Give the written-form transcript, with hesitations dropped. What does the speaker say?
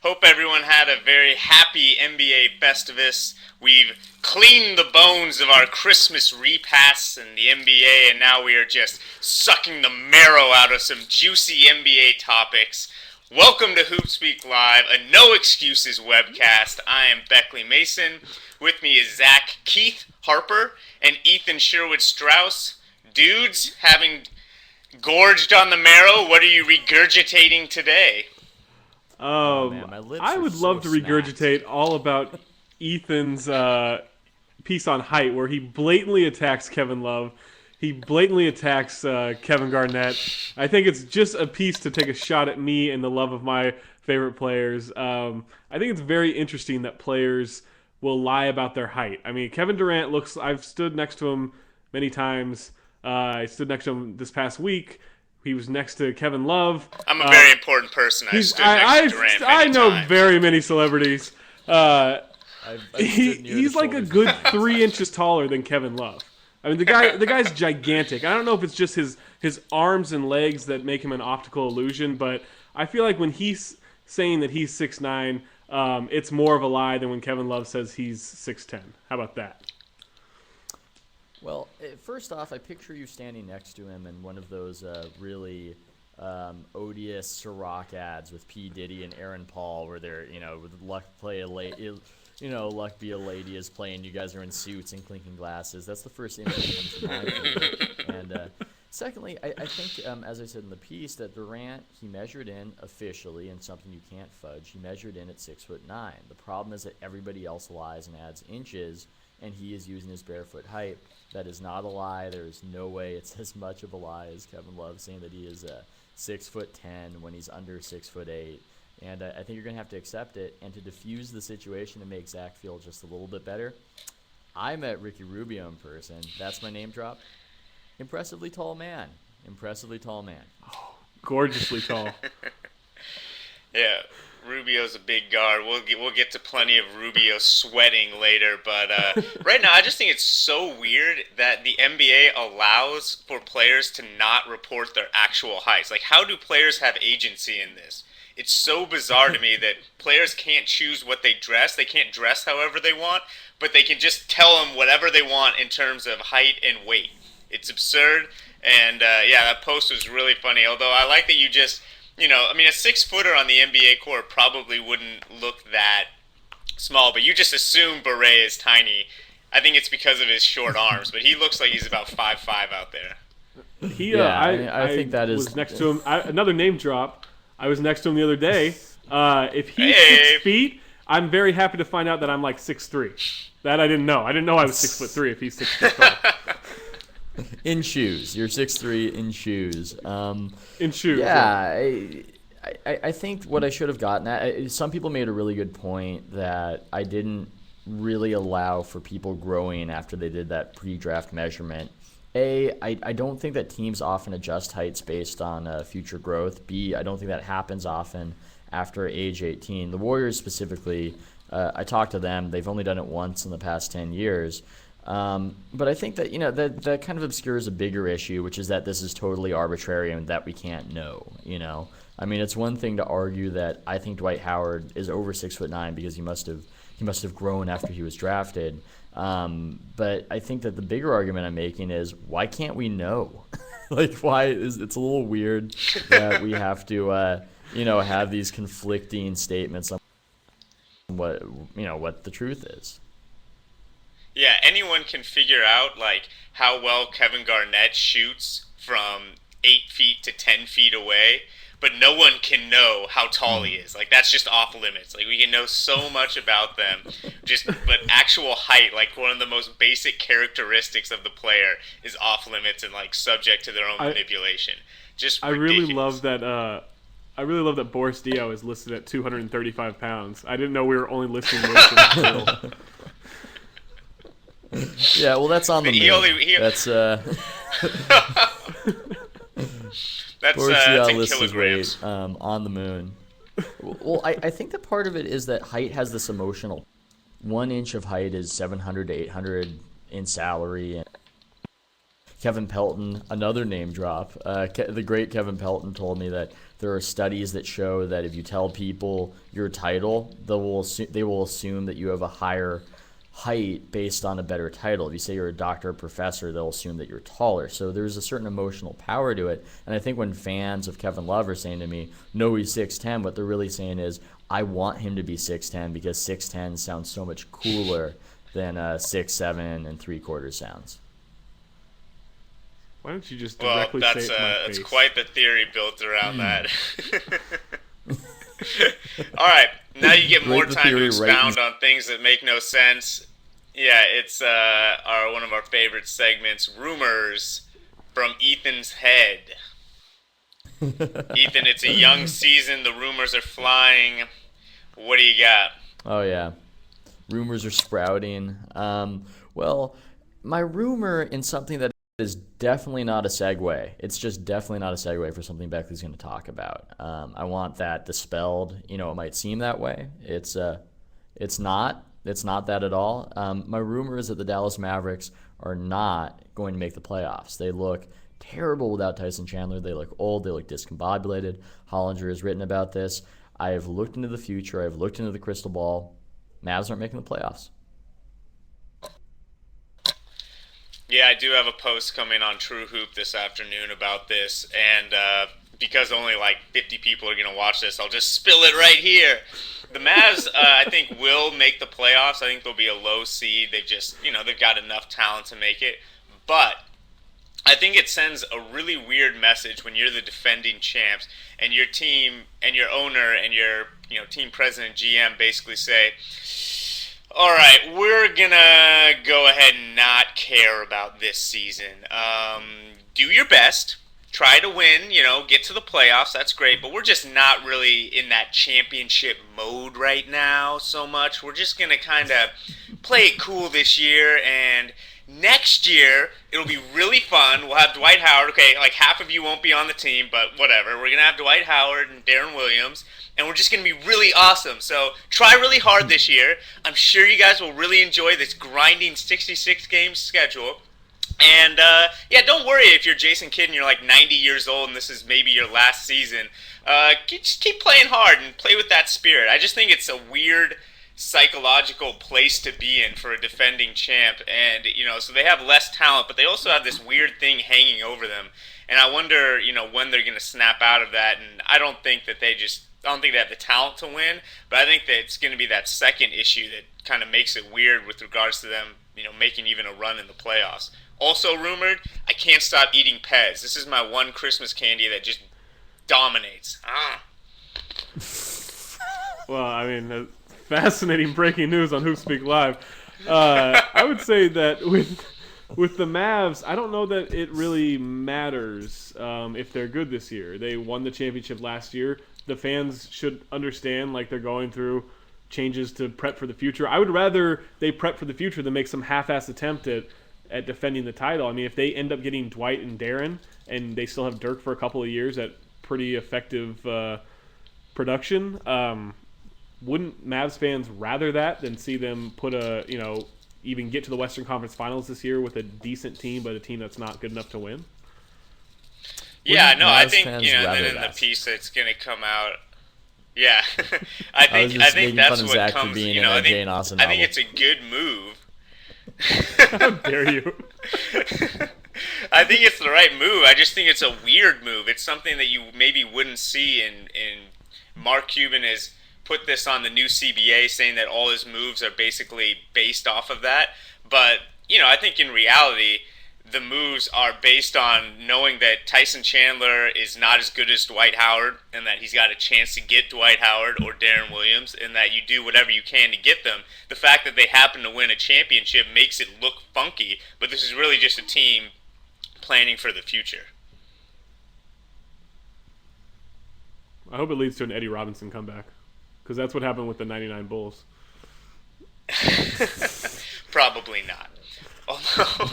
Hope everyone had a very happy NBA Festivus. We've cleaned the bones of our Christmas repasts in the NBA, and now we are just sucking the marrow out of some juicy NBA topics. Welcome to HoopSpeak Live, a No Excuses webcast. I am Beckley Mason. With me is Zach Keith Harper and Ethan Sherwood Strauss. Dudes, having gorged on the marrow, what are you regurgitating today? Man, I would love to regurgitate all about Ethan's piece on height, where he blatantly attacks Kevin Love. He blatantly attacks Kevin Garnett. I think it's just a piece to take a shot at me and the love of my favorite players. I think it's very interesting that players will lie about their height. I mean, Kevin Durant looks... I've stood next to him many times. I stood next to him this past week. He was next to Kevin Love. I'm a very important person. I stood next to Durant I know times. very many celebrities. He's like a good 3 inches taller than Kevin Love. I mean, the guy's gigantic. I don't know if it's just his arms and legs that make him an optical illusion, but I feel like when he's saying that he's 6'9", it's more of a lie than when Kevin Love says he's 6'10". How about that? Well, first off, I picture you standing next to him in one of those really odious Ciroc ads with P. Diddy and Aaron Paul, where they're, with Luck Be a Lady is playing. You guys are in suits and clinking glasses. That's the first image that comes to mind for me. And secondly, I think, as I said in the piece, that Durant, he measured in officially, and something you can't fudge, he measured in at 6'9". The problem is that everybody else lies and adds inches, and he is using his barefoot height. That is not a lie. There is no way it's as much of a lie as Kevin Love saying that he is 6'10" when he's under 6'8". And I think you're going to have to accept it. And to diffuse the situation and make Zach feel just a little bit better, I met Ricky Rubio in person. That's my name drop. Impressively tall man. Oh, gorgeously tall. Yeah, Rubio's a big guard. We'll get to plenty of Rubio sweating later, but right now I just think it's so weird that the NBA allows for players to not report their actual heights. Like, how do players have agency in this? It's so bizarre to me that players can't choose what they dress. They can't dress however they want, but they can just tell them whatever they want in terms of height and weight. It's absurd, and that post was really funny. Although I like that you just, a 6-footer on the NBA court probably wouldn't look that small, but you just assume Beret is tiny. I think it's because of his short arms, but he looks like he's about 5'5" out there. I think that is... was next to him. Another name drop. I was next to him the other day. If he's 6 feet, I'm very happy to find out that I'm like 6'3". That I didn't know. I didn't know I was 6'3" if he's 6 feet tall. In shoes. You're 6'3" in shoes. In shoes. Yeah. I think what I should have gotten at, some people made a really good point that I didn't really allow for people growing after they did that pre-draft measurement. I don't think that teams often adjust heights based on future growth. B, I don't think that happens often after age 18. The Warriors specifically, I talked to them. They've only done it once in the past 10 years. But I think that, that kind of obscures a bigger issue, which is that this is totally arbitrary and that we can't know, I mean, it's one thing to argue that I think Dwight Howard is over 6'9" because he must have grown after he was drafted. But I think that the bigger argument I'm making is, why can't we know? It's a little weird that we have to, have these conflicting statements on what the truth is. Yeah, anyone can figure out how well Kevin Garnett shoots from 8 feet to 10 feet away, but no one can know how tall he is. That's just off limits. We can know so much about them, but actual height, one of the most basic characteristics of the player, is off limits and subject to their own manipulation. Just ridiculous. I really love that Boris Diaw is listed at 235 pounds. I didn't know we were only listing those in the middle. Yeah, well, that's on the moon. That's Boris in list is kilograms. great, on the moon. Well, I think that part of it is that height has this emotional. 1 inch of height is $700 to $800 in salary. And Kevin Pelton, another name drop. The great Kevin Pelton told me that There are studies that show that if you tell people your title, they will assume that you have a higher height based on a better title. If you say you're a doctor or professor, they'll assume that you're taller. So there's a certain emotional power to it. And I think when fans of Kevin Love are saying to me, no, he's 6'10", what they're really saying is, I want him to be 6'10" because 6'10" sounds so much cooler than 6'7" and 3/4 sounds. Why don't you just directly say it to my face? That's quite the theory built around that. All right, now you get more time to expound on things that make no sense. Yeah, it's one of our favorite segments, Rumors from Ethan's Head. Ethan, it's a young season. The rumors are flying. What do you got? Oh, yeah. Rumors are sprouting. Well, my rumor in something that is definitely not a segue. It's just definitely not a segue for something Beckley's going to talk about. I want that dispelled. It might seem that way. It's not. It's not that at all. My rumor is that the Dallas Mavericks are not going to make the playoffs. They look terrible without Tyson Chandler. They look old. They look discombobulated. Hollinger has written about this. I have looked into the future. I have looked into the crystal ball. Mavs aren't making the playoffs. Yeah, I do have a post coming on True Hoop this afternoon about this, and because only like 50 people are going to watch this, I'll just spill it right here. The Mavs, I think, will make the playoffs. I think they'll be a low seed. They've just, they've got enough talent to make it. But I think it sends a really weird message when you're the defending champs and your team and your owner and your, team president, GM basically say, all right, we're going to go ahead and not care about this season. Do your best. Try to win, get to the playoffs. That's great. But we're just not really in that championship mode right now so much. We're just going to kind of play it cool this year. And next year, it'll be really fun. We'll have Dwight Howard. Okay, like half of you won't be on the team, but whatever. We're going to have Dwight Howard and Darren Williams. And we're just going to be really awesome. So try really hard this year. I'm sure you guys will really enjoy this grinding 66-game schedule. And, don't worry if you're Jason Kidd and you're like 90 years old and this is maybe your last season. Just keep playing hard and play with that spirit. I just think it's a weird psychological place to be in for a defending champ. And, so they have less talent, but they also have this weird thing hanging over them. And I wonder, when they're going to snap out of that. And I don't think they have the talent to win, but I think that it's going to be that second issue that kind of makes it weird with regards to them, making even a run in the playoffs. Also rumored, I can't stop eating Pez. This is my one Christmas candy that just dominates. Well, fascinating breaking news on HoopSpeak Live. I would say that with the Mavs, I don't know that it really matters if they're good this year. They won the championship last year. The fans should understand they're going through changes to prep for the future. I would rather they prep for the future than make some half-assed attempt at defending the title. I mean, if they end up getting Dwight and Darren and they still have Dirk for a couple of years at pretty effective production, wouldn't Mavs fans rather that than see them put even get to the Western Conference Finals this year with a decent team, but a team that's not good enough to win? Yeah, no, I think, and then in the piece that's going to come out, yeah, I think that's what comes, I think it's a good move. How dare you? I think it's the right move. I just think it's a weird move. It's something that you maybe wouldn't see, and Mark Cuban has put this on the new CBA, saying that all his moves are basically based off of that. But, I think in reality, the moves are based on knowing that Tyson Chandler is not as good as Dwight Howard and that he's got a chance to get Dwight Howard or Darren Williams, and that you do whatever you can to get them. The fact that they happen to win a championship makes it look funky, but this is really just a team planning for the future. I hope it leads to an Eddie Robinson comeback, because that's what happened with the 99 Bulls. Probably not. Although